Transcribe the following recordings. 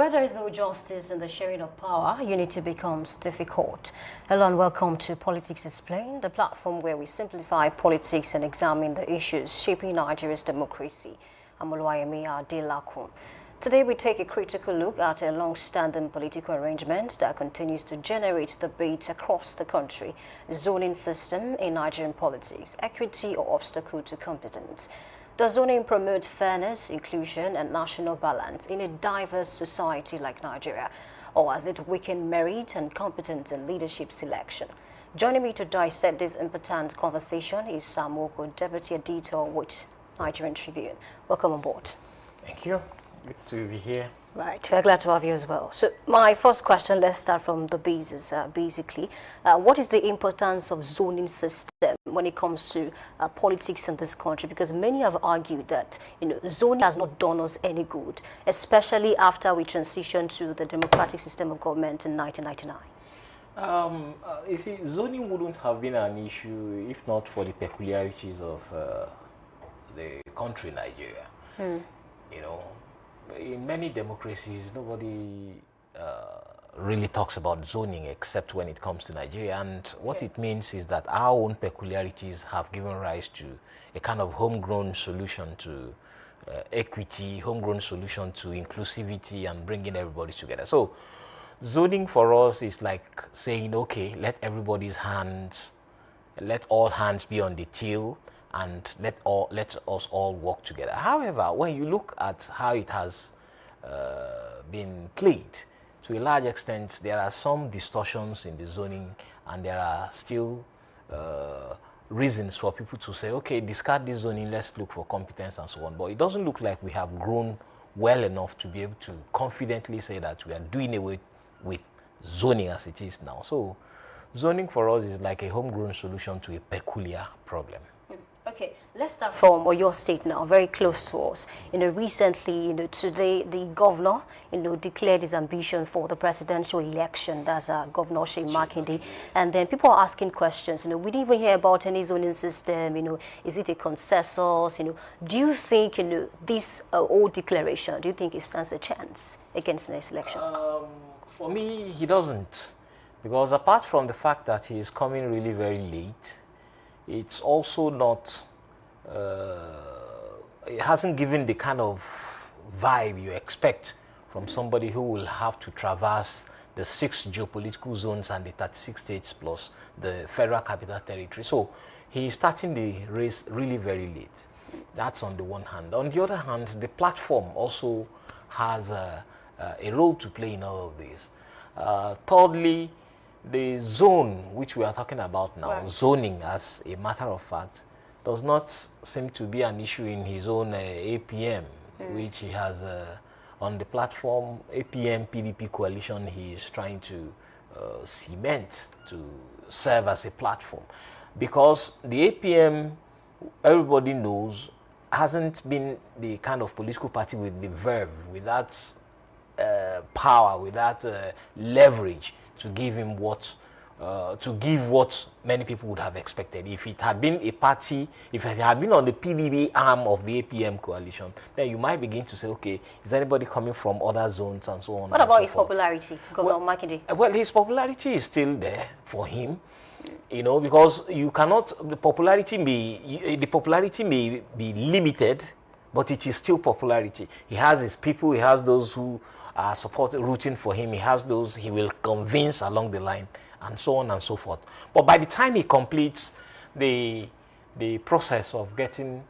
Where there is no justice in the sharing of power, unity becomes difficult. Hello and welcome to Politics Explained, the platform where we simplify politics and examine the issues shaping Nigeria's democracy. I'm Oluwayemi Adelakun. Today we take a critical look at a long-standing political arrangement that continues to generate debate across the country: zoning system in Nigerian politics, equity or obstacle to competence. Does zoning promote fairness, inclusion, and national balance in a diverse society like Nigeria, or has it weakened merit and competence in leadership selection? Joining me to dissect this important conversation is Sam Oko, Deputy Editor with Nigerian Tribune. Welcome on board. Thank you. Good to be here. Right, we're glad to have you as well. So my first question, let's start from the basis, basically. What is the importance of zoning system when it comes to politics in this country? Because many have argued that, zoning has not done us any good, especially after we transitioned to the democratic system of government in 1999. You see, zoning wouldn't have been an issue if not for the peculiarities of the country, Nigeria. In many democracies, nobody really talks about zoning except when it comes to Nigeria. And what it means is that our own peculiarities have given rise to a kind of homegrown solution to equity, homegrown solution to inclusivity and bringing everybody together. So zoning for us is like saying, okay, let all hands be on the till, and let us all work together. However, when you look at how it has been played, to a large extent, there are some distortions in the zoning, and there are still reasons for people to say, okay, discard this zoning, let's look for competence and so on. But it doesn't look like we have grown well enough to be able to confidently say that we are doing away with zoning as it is now. So zoning for us is like a homegrown solution to a peculiar problem. Okay, let's start from your state now, very close to us. Recently, today the governor, declared his ambition for the presidential election. That's Governor Seyi Makinde. And then people are asking questions. We didn't even hear about any zoning system. Is it a consensus? Do you think, this old declaration, do you think it stands a chance against the next election? For me, he doesn't, because apart from the fact that he is coming really very late, it's also not, it hasn't given the kind of vibe you expect from somebody who will have to traverse the 6 geopolitical zones and the 36 states plus the Federal Capital Territory. So he is starting the race really very late. That's on the one hand. On the other hand, the platform also has a role to play in all of this. Thirdly, the zone which we are talking about now, right, zoning as a matter of fact, does not seem to be an issue in his own APM, which he has on the platform. APM PDP coalition he is trying to cement to serve as a platform, because the APM, everybody knows, hasn't been the kind of political party with the verve, with that power, with that leverage to give him what many people would have expected. If it had been a party, if it had been on the PDP arm of the APM coalition, then you might begin to say, okay, is anybody coming from other zones and so on? What about his popularity, Governor Makinde? Well, his popularity is still there for him, because you cannot, the popularity may be limited, but it is still popularity. He has his people, he has those who are rooting for him, he has those he will convince along the line, and so on and so forth. But by the time he completes the process of getting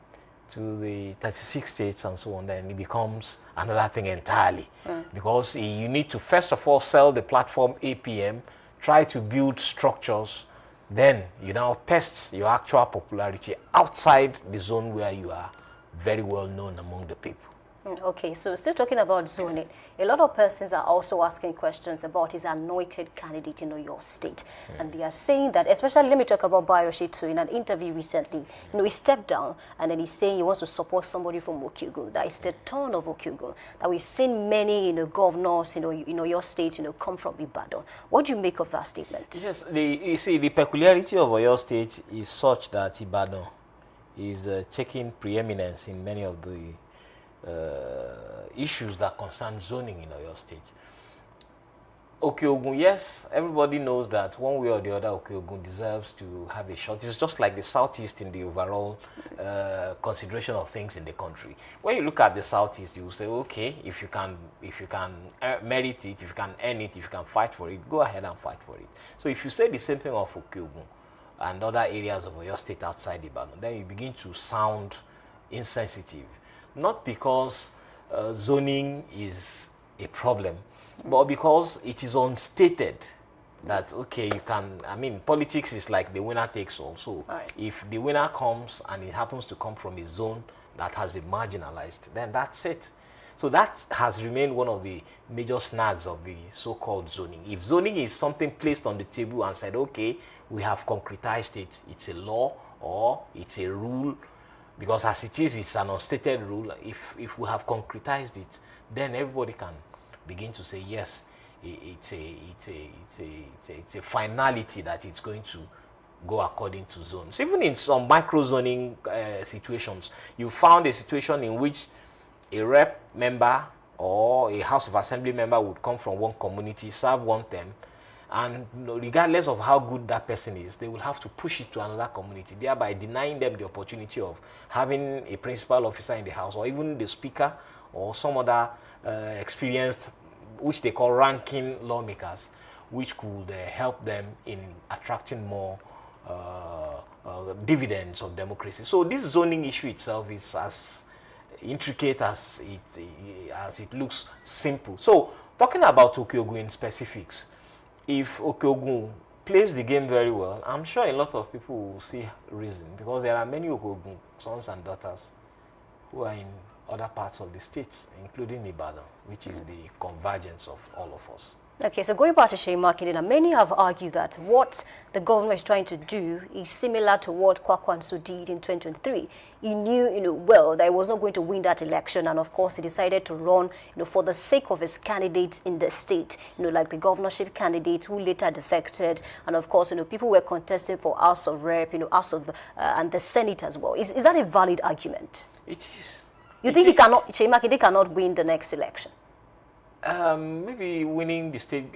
to the 36 states and so on, then it becomes another thing entirely. Because you need to first of all sell the platform APM, try to build structures, then you now test your actual popularity outside the zone where you are very well known among the people. Okay, so still talking about zoning, a lot of persons are also asking questions about his anointed candidate in your state. And they are saying that, especially, let me talk about Bayoshi too. In an interview recently, he stepped down and then he's saying he wants to support somebody from Okyogun. That is the turn of Okyogun. That we've seen many, governors, your state, come from Ibadan. What do you make of that statement? Yes, you see, the peculiarity of your state is such that Ibadan is taking preeminence in many of the issues that concern zoning in Oyo State. Okeogun, yes, everybody knows that one way or the other, Okeogun deserves to have a shot. It's just like the Southeast in the overall consideration of things in the country. When you look at the Southeast, you say, okay, if you can merit it, if you can earn it, if you can fight for it, go ahead and fight for it. So if you say the same thing of Okeogun and other areas of your state outside Ibadan, then you begin to sound insensitive. Not because zoning is a problem, but because it is unstated that, okay, you can, I mean, politics is like the winner takes all. So if the winner comes and it happens to come from a zone that has been marginalized, then that's it. So that has remained one of the major snags of the so-called zoning. If zoning is something placed on the table and said, okay, we have concretized it, it's a law or it's a rule, because as it is, it's an unstated rule. If we have concretized it, then everybody can begin to say, yes, it's a finality that it's going to go according to zones. Even in some micro-zoning situations, you found a situation in which a rep member or a House of Assembly member would come from one community, serve one term, and regardless of how good that person is, they will have to push it to another community, thereby denying them the opportunity of having a principal officer in the house, or even the speaker, or some other experienced, which they call ranking lawmakers, which could help them in attracting more dividends of democracy. So this zoning issue itself is as intricate as it looks simple. So talking about Okeogun in specifics, if Okeogun plays the game very well, I'm sure a lot of people will see reason, because there are many Okeogun sons and daughters who are in other parts of the states, including Ibadan, which is the convergence of all of us. Okay, so going back to Seyi Makinde, many have argued that what the government is trying to do is similar to what Kwakwanso did in 2023. He knew, well, that he was not going to win that election, and of course, he decided to run, for the sake of his candidates in the state, like the governorship candidate who later defected, and of course, people were contesting for House of Rep, House of, and the Senate as well. Is that a valid argument? It is. You think Seyi Makinde cannot win the next election? Maybe winning the state,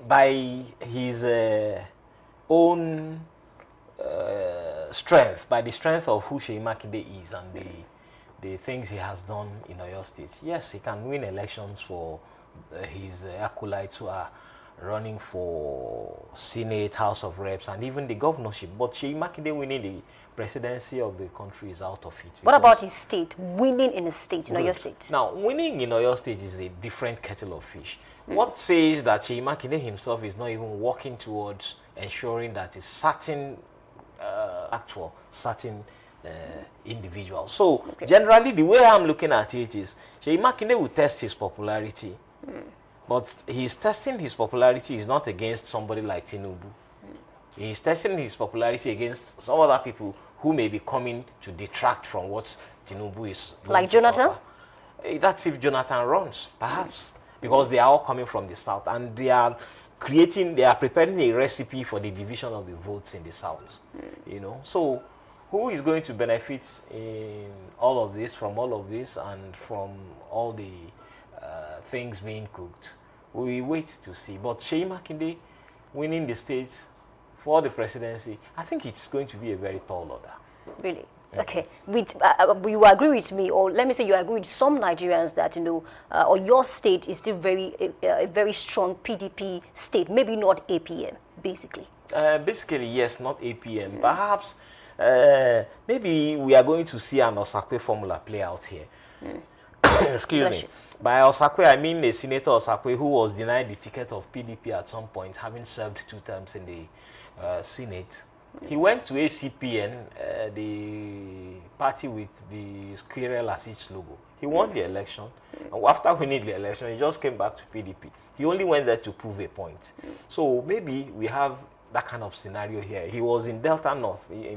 by his own strength, by the strength of who Seyi Makinde is and the things he has done in Oyo State. Yes, he can win elections for his acolytes who are running for Senate, House of Reps, and even the governorship. But Seyi Makinde winning the presidency of the country is out of it. What about his state? Winning in a state, in Oyo State? Now, winning in Oyo State is a different kettle of fish. What says that Seyi Makinde himself is not even working towards ensuring that a certain certain individual. So, generally, the way I'm looking at it is Seyi Makinde will test his popularity. But he's testing his popularity is not against somebody like Tinubu. He's testing his popularity against some other people who may be coming to detract from what Tinubu is doing. Like Jonathan? That's if Jonathan runs, perhaps. Because they are all coming from the south, and they are preparing a recipe for the division of the votes in the south. So who is going to benefit in all of this, from all of this, and from all the things being cooked? We wait to see. But Seyi Makinde winning the states for the presidency, I think it's going to be a very tall order. Really? Okay. You agree with me, or let me say you agree with some Nigerians that, or your state is still a very strong PDP state, maybe not APM, basically. Basically, yes, not APM. Perhaps, maybe we are going to see an Osakwe formula play out here. Excuse me. By Osakwe, I mean the Senator Osakwe, who was denied the ticket of PDP at some point, having served 2 terms in the Senate. He went to ACPN, the party with the squirrel as its logo. He won the election. And after winning the election, he just came back to PDP. He only went there to prove a point. So maybe we have that kind of scenario here. He was in Delta North, he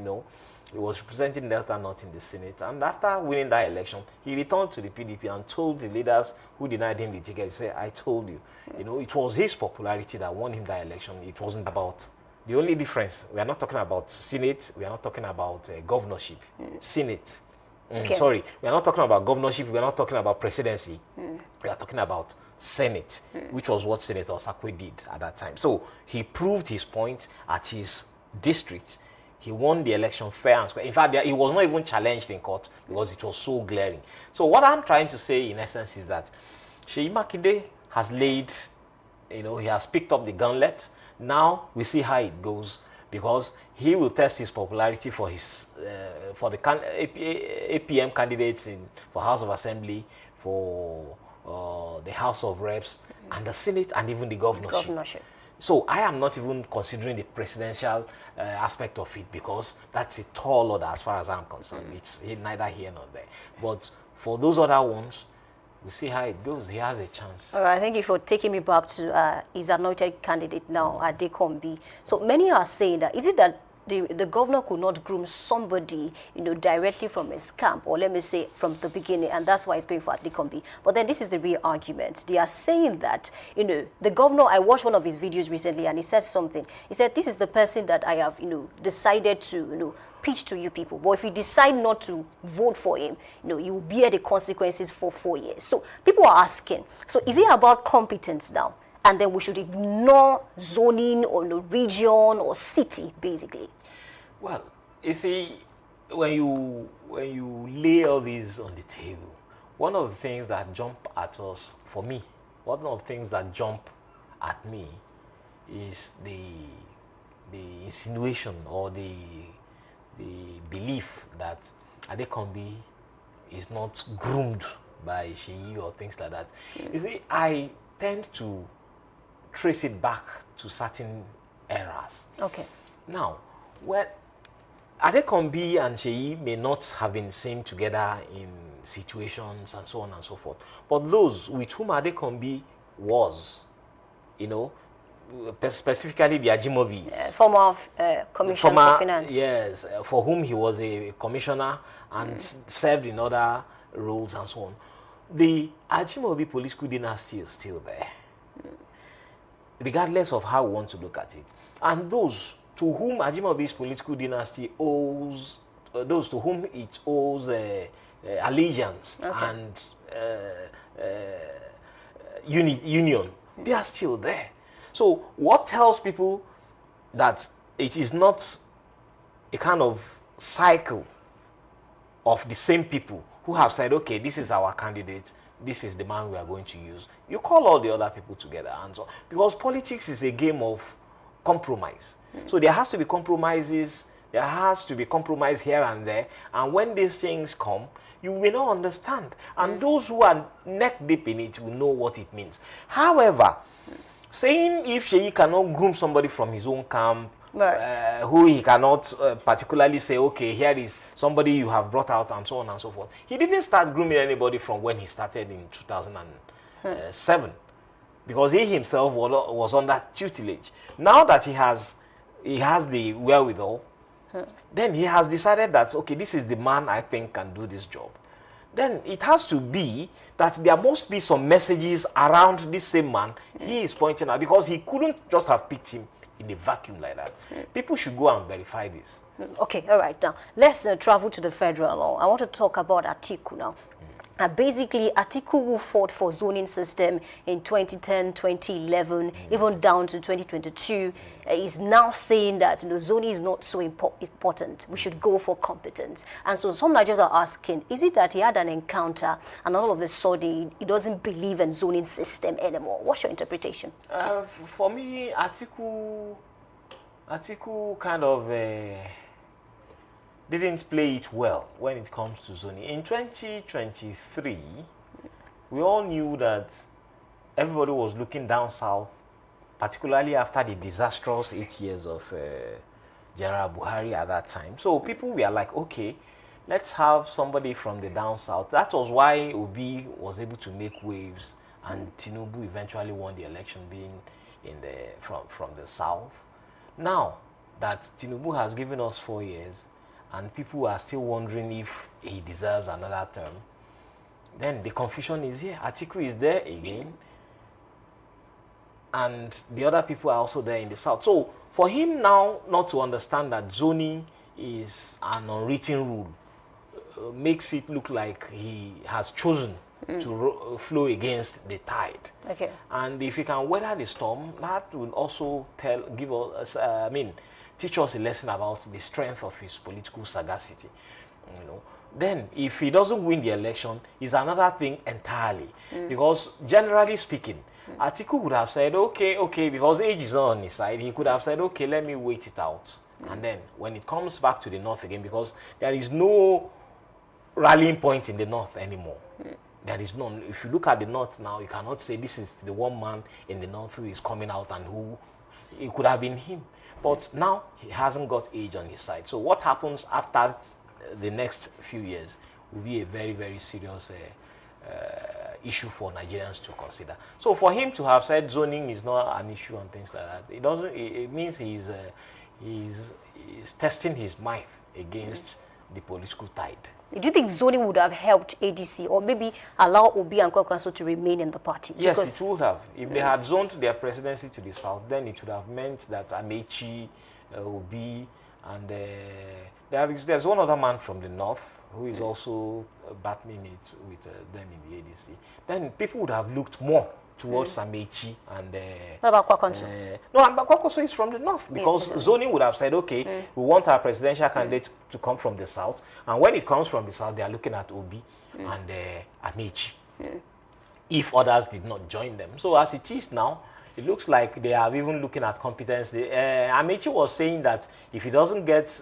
was representing Delta North in the Senate. And after winning that election, he returned to the PDP and told the leaders who denied him the ticket, he said, I told you. It was his popularity that won him that election. It wasn't about... The only difference, we are not talking about Senate, we are not talking about governorship. Senate, Okay. Sorry, we are not talking about governorship, we are not talking about presidency. We are talking about Senate, which was what Senator Osakwe did at that time. So he proved his point at his district. He won the election fair and square. In fact, he was not even challenged in court because it was so glaring. So what I'm trying to say in essence is that Seyi Makinde has laid, he has picked up the gauntlet. Now we see how it goes, because he will test his popularity for his for the APM candidates for House of Assembly, for the House of Reps, and the Senate, and even the governorship. So I am not even considering the presidential aspect of it, because that's a tall order as far as I'm concerned. It's neither here nor there. But for those other ones, we see how it goes. He has a chance. All right, thank you for taking me back to his anointed candidate now, Adekombi. So many are saying that, is it that the governor could not groom somebody, directly from his camp, or let me say from the beginning, and that's why he's going for Adekombi? But then this is the real argument. They are saying that, the governor, I watched one of his videos recently, and he said something. He said, this is the person that I have, decided to, pitch to you people. But if you decide not to vote for him, you will bear the consequences for 4 years. So people are asking, so is it about competence now? And then we should ignore zoning or region or city, basically? Well, you see, when you lay all these on the table, one of the things that jump at us, for me, one of the things that jump at me is the insinuation or the belief that Adekombi is not groomed by Seyi or things like that. You see, I tend to trace it back to certain eras. Okay. Now, Adekombi and Seyi may not have been seen together in situations and so on and so forth, but those with whom Adekombi was, specifically the Ajimobis, former commissioner for finance. Yes, for whom he was a commissioner and served in other roles and so on. The Ajimobi political dynasty is still there, regardless of how we want to look at it. And those to whom Ajimobi's political dynasty owes, those to whom it owes allegiance and union, they are still there. So what tells people that it is not a kind of cycle of the same people who have said, okay, this is our candidate, this is the man we are going to use? You call all the other people together, and so, because politics is a game of compromise. So there has to be compromises, there has to be compromise here and there, and when these things come, you will not understand. And those who are neck deep in it will know what it means. However, saying if Seyi cannot groom somebody from his own camp, right, who he cannot particularly say, okay, here is somebody you have brought out and so on and so forth. He didn't start grooming anybody from when he started in 2007, because he himself was under tutelage. Now that he has the wherewithal, then he has decided that, okay, this is the man I think can do this job. Then it has to be that there must be some messages around this same man he is pointing out, because he couldn't just have picked him in a vacuum like that. People should go and verify this. Okay, all right. Now, let's travel to the federal law. I want to talk about Atiku now. Basically, Atiku, who fought for zoning system in 2010, 2011, even down to 2022, is now saying that zoning is not so important. We should go for competence. And so some Nigerians are asking, is it that he had an encounter and all of a sudden he doesn't believe in zoning system anymore? What's your interpretation? For me, Atiku kind of didn't play it well when it comes to zoning. In 2023, we all knew that everybody was looking down south, particularly after the disastrous 8 years of General Buhari at that time. So people were like, okay, let's have somebody from the down south. That was why Obi was able to make waves, and Tinubu eventually won the election, being from the south. Now that Tinubu has given us 4 years, and people are still wondering if he deserves another term, then the confusion is here. Atiku is there again, and the other people are also there in the south. So for him now not to understand that zoning is an unwritten rule makes it look like he has chosen to flow against the tide. Okay. And if he can weather the storm, that will also give us, teach us a lesson about the strength of his political sagacity. Then if he doesn't win the election, it's another thing entirely. Because generally speaking, Atiku would have said, okay, because age is on his side, he could have said, okay, let me wait it out. And then when it comes back to the north again, because there is no rallying point in the north anymore. There is none. If you look at the north now, you cannot say this is the one man in the north who is coming out and who, it could have been him. But now he hasn't got age on his side. So what happens after the next few years will be a very, very serious issue for Nigerians to consider. So for him to have said zoning is not an issue and things like that, it doesn't. It means he's testing his might against the political tide. Do you think zoning would have helped ADC or maybe allow Obi and Kwankwaso to remain in the party? Yes, it would have. If they had zoned their presidency to the south, then it would have meant that Amechi, Obi, and there's one other man from the north who is also battling it with them in the ADC. Then people would have looked more towards Amechi and what about Kwankwaso? No, Kwankwaso is from the north, because zoning would have said, okay, we want our presidential candidate to come from the south, and when it comes from the south, they are looking at Obi and Amechi, if others did not join them. So as it is now, it looks like they are even looking at competence. Amechi was saying that if he doesn't get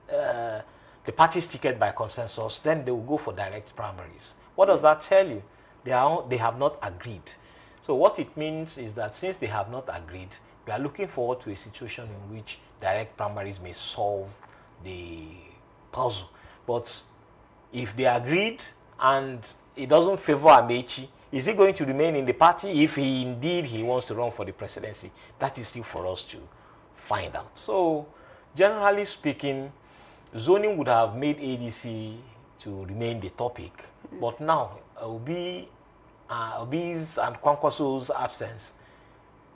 the party's ticket by consensus, then they will go for direct primaries. What does that tell you? They have not agreed. So what it means is that since they have not agreed, we are looking forward to a situation in which direct primaries may solve the puzzle. But if they agreed and it doesn't favor Amechi, is he going to remain in the party if he wants to run for the presidency? That is still for us to find out. So generally speaking, zoning would have made ADC to remain the topic. But now, Obi's and Kwankwaso's absence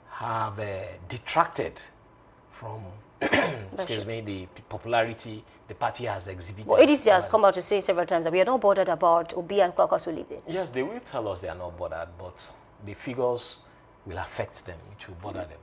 have detracted from the popularity the party has exhibited. Well, ADC has come out to say several times that we are not bothered about Obi and Kwankwaso leaving. Yes, they will tell us they are not bothered, but the figures will affect them. It will bother them.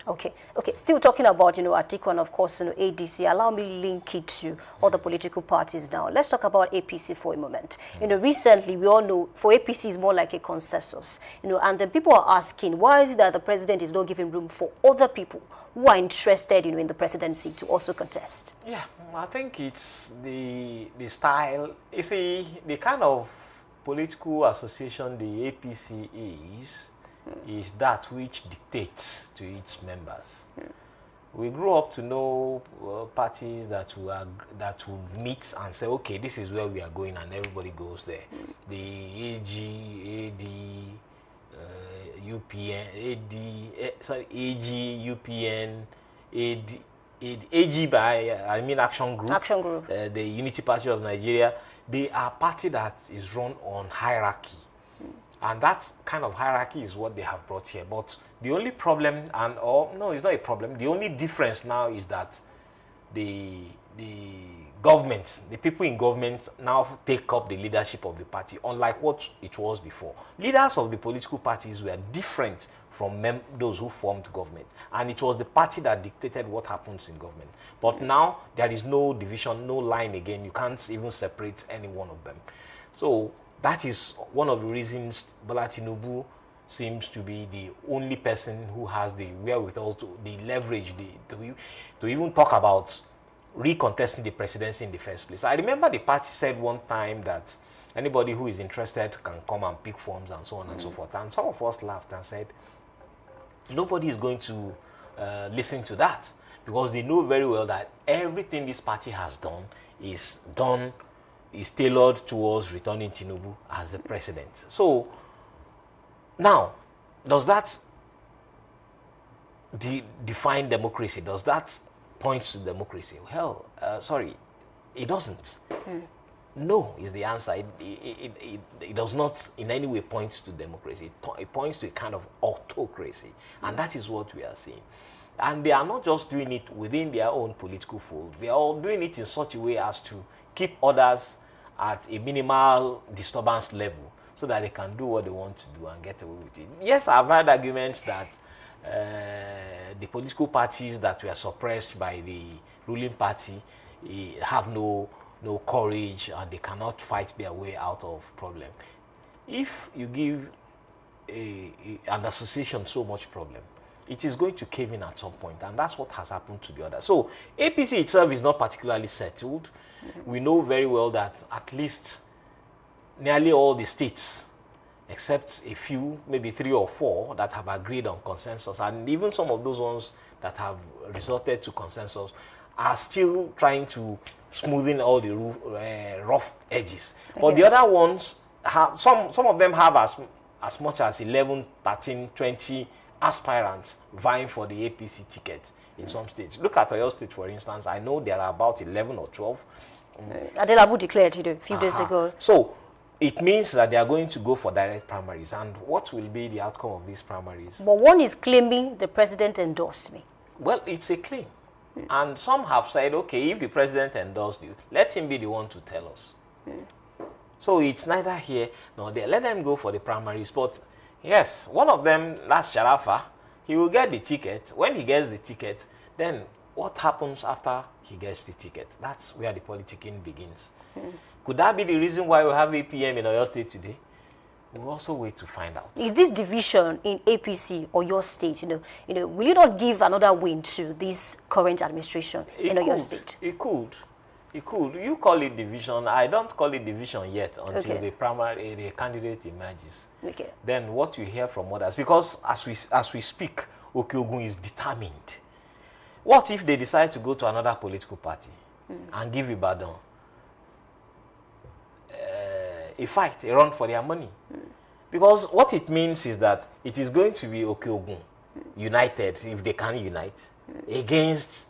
Okay. Still talking about, Atiku and of course, ADC. Allow me link it to other political parties now. Let's talk about APC for a moment. Recently we all know for APC is more like a consensus. And then people are asking, why is it that the president is not giving room for other people who are interested, in the presidency to also contest? Yeah, I think it's the style. You see, the kind of political association the APC is that which dictates to its members. We grew up to know parties that will meet and say, okay, this is where we are going, and everybody goes there. The AG, AD, UPN, AG, UPN, AG Action Group. Action Group. The Unity Party of Nigeria. They are a party that is run on hierarchy. And that kind of hierarchy is what they have brought here. But the only problem, no, it's not a problem. The only difference now is that the government, the people in government now take up the leadership of the party, unlike what it was before. Leaders of the political parties were different from those who formed government. And it was the party that dictated what happens in government. But now there is no division, no line again. You can't even separate any one of them. So that is one of the reasons Bola Tinubu seems to be the only person who has the wherewithal, the leverage to even talk about recontesting the presidency in the first place. I remember the party said one time that anybody who is interested can come and pick forms and so on and so forth. And some of us laughed and said, nobody is going to listen to that, because they know very well that everything this party has done is tailored towards returning Tinubu as the president. So now, does that define democracy? Does that point to democracy? Well, sorry, it doesn't. No is the answer. It does not in any way point to democracy. It points to a kind of autocracy, and that is what we are seeing. And they are not just doing it within their own political fold. They are all doing it in such a way as to keep others at a minimal disturbance level so that they can do what they want to do and get away with it. Yes, I've heard arguments that the political parties that were suppressed by the ruling party have no courage and they cannot fight their way out of problem. If you give an association so much problem, it is going to cave in at some point, and that's what has happened to the others. So APC itself is not particularly settled. We know very well that at least nearly all the states, except a few, maybe 3 or 4, that have agreed on consensus, and even some of those ones that have resorted to consensus are still trying to smoothen all the rough edges. But the other ones have, some of them have as much as 11, 13, 20 aspirants vying for the APC ticket in some states. Look at Oyo State, for instance. I know there are about 11 or 12. Adelabu declared a few days ago. So it means that they are going to go for direct primaries. And what will be the outcome of these primaries? But one is claiming the president endorsed me. Well, it's a claim. And some have said, okay, if the president endorsed you, let him be the one to tell us. So it's neither here nor there. Let them go for the primaries. But yes, one of them, that's Sharafa, he will get the ticket. When he gets the ticket, then what happens after he gets the ticket? That's where the politicking begins. Could that be the reason why we have APM in Oyo State today? We'll also wait to find out. Is this division in APC or your state, will it not give another win to this current administration in Oyo State? It could. It could. You call it division. I don't call it division yet until the candidate emerges. Okay. Then what you hear from others, because as we speak, Okeogun is determined. What if they decide to go to another political party and give Ibadan a fight, a run for their money? Because what it means is that it is going to be Okeogun united, if they can unite, against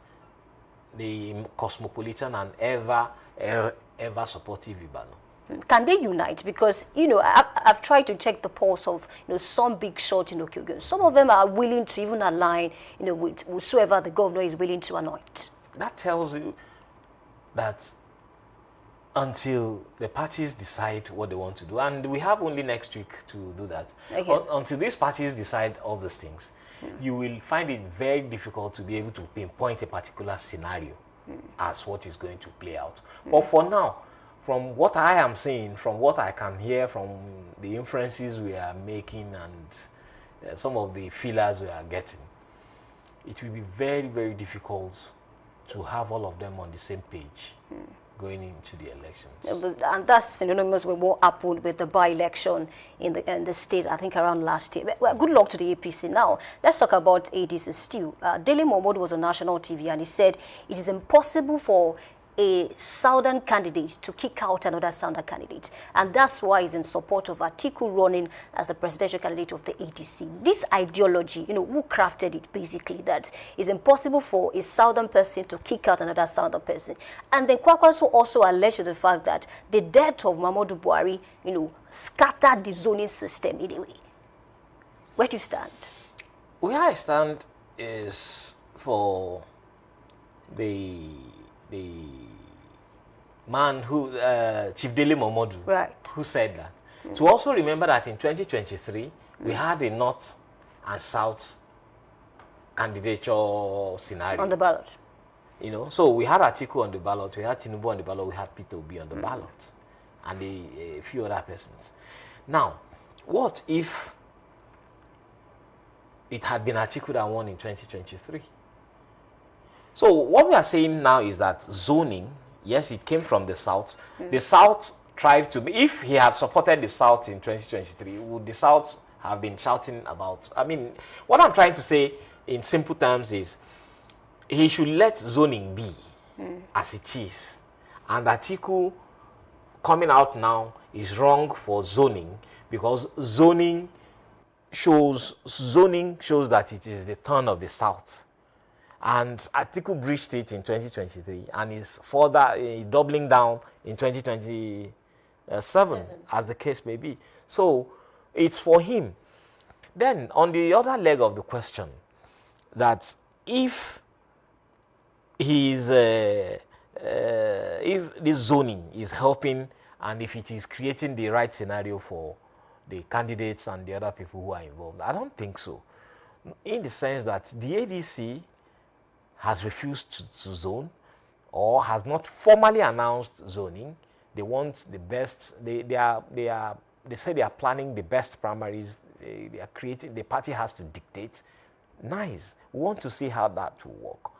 the cosmopolitan and ever supportive Ibadan. Can they unite? Because, I've tried to check the pulse of, some big shots in Okeogun. Some of them are willing to even align, with whosoever the governor is willing to anoint. That tells you that until the parties decide what they want to do, and we have only next week to do that, until these parties decide all these things, you will find it very difficult to be able to pinpoint a particular scenario as what is going to play out. But for now, from what I am seeing, from what I can hear, from the inferences we are making and some of the feelers we are getting, it will be very, very difficult to have all of them on the same page going into the elections. And that's synonymous with what happened with the by-election in the state, I think, around last year. Well, good luck to the APC. Now, let's talk about ADC still. Dele Momodu was on national TV and he said it is impossible for a southern candidate to kick out another southern candidate. And that's why he's in support of Atiku running as the presidential candidate of the ADC. This ideology, who crafted it basically, that it's impossible for a southern person to kick out another southern person. And then Kwakwanso also alleged to the fact that the death of Muhammadu Buhari, scattered the zoning system in a way. Where do you stand? Where I stand is for the man who, Chief Dele Momodu, who said that. To also remember that in 2023, we had a North and South candidature scenario. On the ballot. So we had Atiku on the ballot, we had Tinubu on the ballot, we had Peter Obi on the ballot, and a few other persons. Now, what if it had been Atiku that won in 2023? So what we are saying now is that zoning, yes, it came from the South. The South tried to, if he had supported the South in 2023, would the South have been shouting about? I mean, what I'm trying to say in simple terms is he should let zoning be as it is. And Atiku coming out now is wrong for zoning, because zoning shows that it is the turn of the South. And Atiku breached it in 2023 and is further doubling down in 2027, as the case may be. So it's for him. Then on the other leg of the question, that if if this zoning is helping and if it is creating the right scenario for the candidates and the other people who are involved. I don't think so, in the sense that the ADC has refused to zone or has not formally announced zoning. They want the best. They say they are planning the best primaries. They are creating. The party has to dictate. Nice. We want to see how that will work.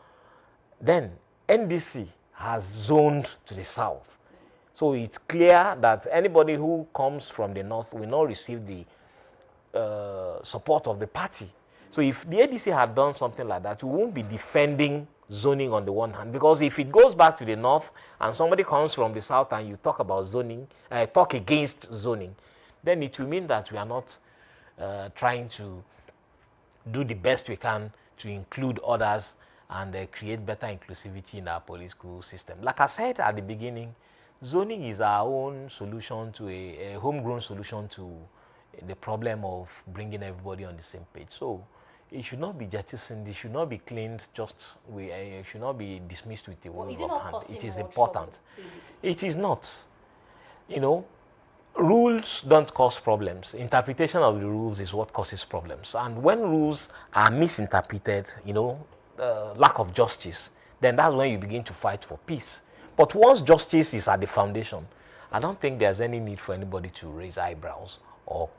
Then NDC has zoned to the south. So it's clear that anybody who comes from the north will not receive the support of the party. So if the ADC had done something like that, we won't be defending zoning on the one hand, because if it goes back to the north and somebody comes from the south and you talk about zoning, talk against zoning, then it will mean that we are not trying to do the best we can to include others and create better inclusivity in our political system. Like I said at the beginning, zoning is our own solution to a homegrown solution to the problem of bringing everybody on the same page. So it should not be jettisoned, it should not be cleaned, it should not be dismissed with the wave of hand. It is important. It is not. You know, rules don't cause problems. Interpretation of the rules is what causes problems. And when rules are misinterpreted, you know, lack of justice, then that's when you begin to fight for peace. But once justice is at the foundation, I don't think there's any need for anybody to raise eyebrows or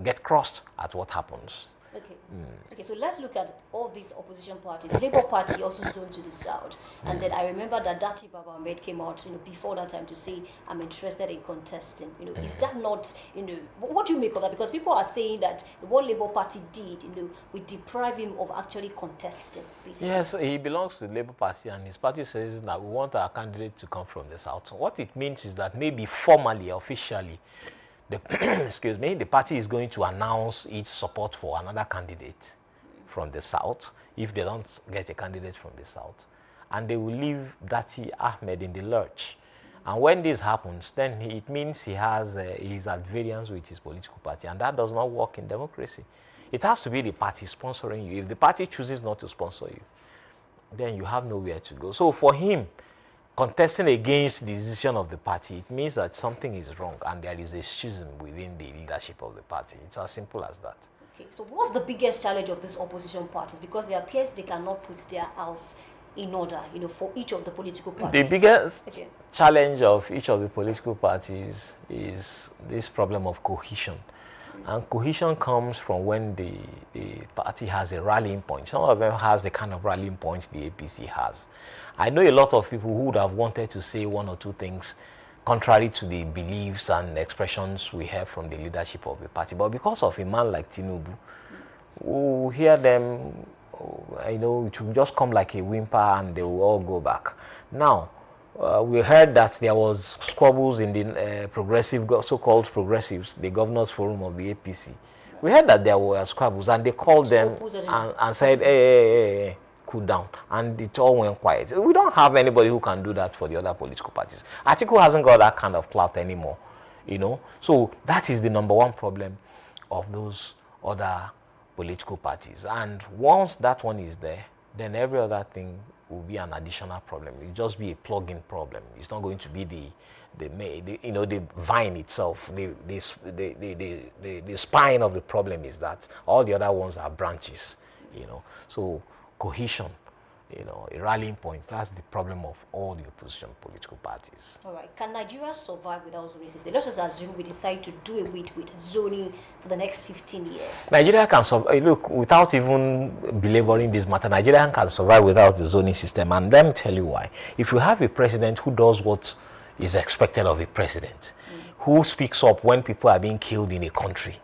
get crossed at what happens. Okay. Okay, so let's look at all these opposition parties. Labour Party also zoned to the south, and then I remember that Dati Baba Ahmed came out, you know, before that time to say, "I'm interested in contesting." You know, is that not, you know, what do you make of that? Because people are saying that what Labour Party did, you know, would deprive him of actually contesting. Basically. Yes, he belongs to the Labour Party, and his party says that we want our candidate to come from the south. What it means is that maybe formally, officially, excuse me, the party is going to announce its support for another candidate from the south if they don't get a candidate from the south, and they will leave Dati Ahmed in the lurch. And when this happens, then it means he has he's at variance with his political party, and that does not work in democracy. It has to be the party sponsoring you. If the party chooses not to sponsor you, then you have nowhere to go. So for him, contesting against the decision of the party, it means that something is wrong and there is a schism within the leadership of the party. It's as simple as that. Okay, so what's the biggest challenge of these opposition parties? Because it appears they cannot put their house in order, you know, for each of the political parties. The biggest challenge of each of the political parties is this problem of cohesion. And cohesion comes from when the party has a rallying point. Some of them has the kind of rallying point the APC has. I know a lot of people who would have wanted to say one or two things contrary to the beliefs and expressions we have from the leadership of the party. But because of a man like Tinubu, we hear them, you know, it will just come like a whimper and they will all go back. Now, we heard that there was squabbles in the so-called progressives, the governors forum of the APC. We heard that there were squabbles and they called them and said, hey, cool down, and it all went quiet. We don't have anybody who can do that for the other political parties. Atiku hasn't got that kind of clout anymore, you know. So that is the number one problem of those other political parties. And once that one is there, then every other thing will be an additional problem. It will just be a plug-in problem. It's not going to be the vine itself. The spine of the problem is that all the other ones are branches, you know. So cohesion, you know, a rallying point, that's the problem of all the opposition political parties. All right. Can Nigeria survive without zoning system? Let's just assume we decide to do away with zoning for the next 15 years. Nigeria can survive. Look, without even belaboring this matter, Nigeria can survive without the zoning system. And let me tell you why. If you have a president who does what is expected of a president, who speaks up when people are being killed in a country,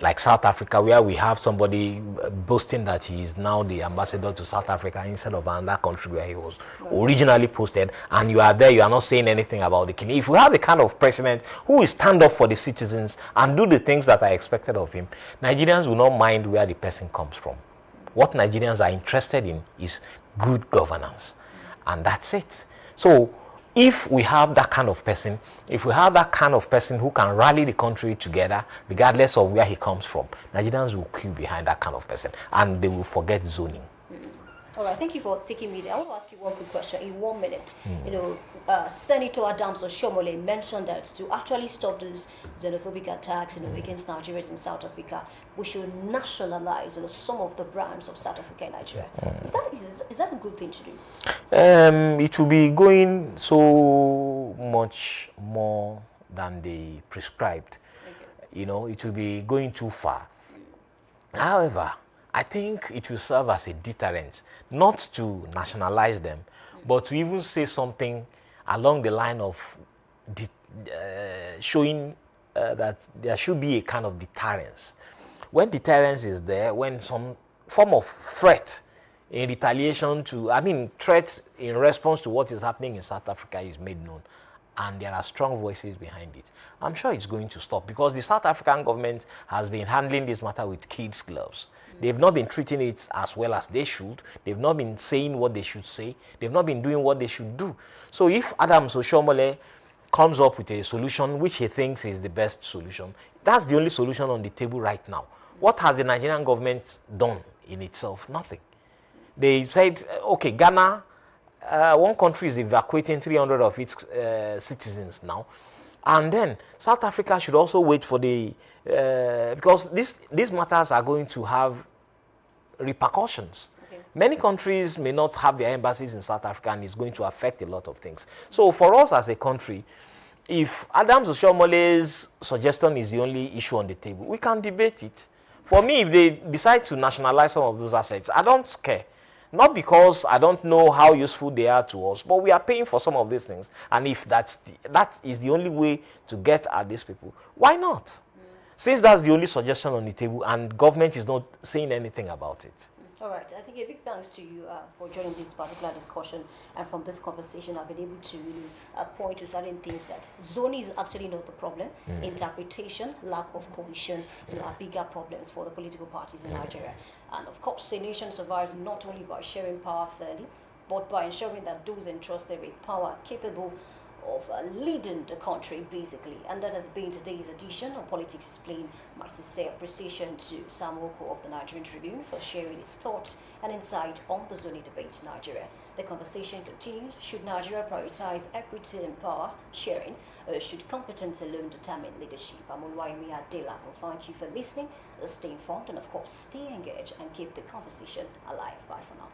like South Africa, where we have somebody boasting that he is now the ambassador to South Africa instead of another country where he was originally posted, and you are there, you are not saying anything about the killing. If we have the kind of president who will stand up for the citizens and do the things that are expected of him, Nigerians will not mind where the person comes from. What Nigerians are interested in is good governance, and that's it. So if we have that kind of person, who can rally the country together, regardless of where he comes from, Nigerians will queue behind that kind of person, and they will forget zoning. All right, thank you for taking me there. I want to ask you one quick question in 1 minute. Senator Adams Oshomole mentioned that to actually stop these xenophobic attacks, against Nigerians in South Africa, we should nationalize, some of the brands of South Africa and Nigeria. Is that a good thing to do? It will be going so much more than they prescribed. Okay. It will be going too far. However, I think it will serve as a deterrent, not to nationalize them, but to even say something along the line of showing that there should be a kind of deterrence. When deterrence is there, when some form of threat in retaliation to, threat in response to what is happening in South Africa is made known, and there are strong voices behind it, I'm sure it's going to stop, because the South African government has been handling this matter with kid's gloves. They've not been treating it as well as they should. They've not been saying what they should say. They've not been doing what they should do. So if Adams Oshomole comes up with a solution which he thinks is the best solution, that's the only solution on the table right now. What has the Nigerian government done in itself? Nothing. They said, okay, Ghana, one country is evacuating 300 of its citizens now. And then South Africa should also wait for the, because these matters are going to have repercussions. Okay. Many countries may not have their embassies in South Africa, and it's going to affect a lot of things. So for us as a country, if Adams Oshomole's suggestion is the only issue on the table, we can debate it. For me, if they decide to nationalize some of those assets, I don't care. Not because I don't know how useful they are to us, but we are paying for some of these things. And if that is the only way to get at these people, why not? Since that's the only suggestion on the table and government is not saying anything about it. All right. I think a big thanks to you for joining this particular discussion. And from this conversation, I've been able to really point to certain things that zoning is actually not the problem. Interpretation, lack of cohesion, are bigger problems for the political parties in Nigeria. And of course, a nation survives not only by sharing power fairly, but by ensuring that those entrusted with power are capable of leading the country, basically. And that has been today's edition of Politics Explained. My sincere appreciation to Sam Oko of the Nigerian Tribune for sharing his thoughts and insight on the zoning debate in Nigeria. The conversation continues. Should Nigeria prioritize equity and power sharing, or should competence alone determine leadership? I'm Olwaimi Adela. Thank you for listening, stay informed, and of course, stay engaged and keep the conversation alive. Bye for now.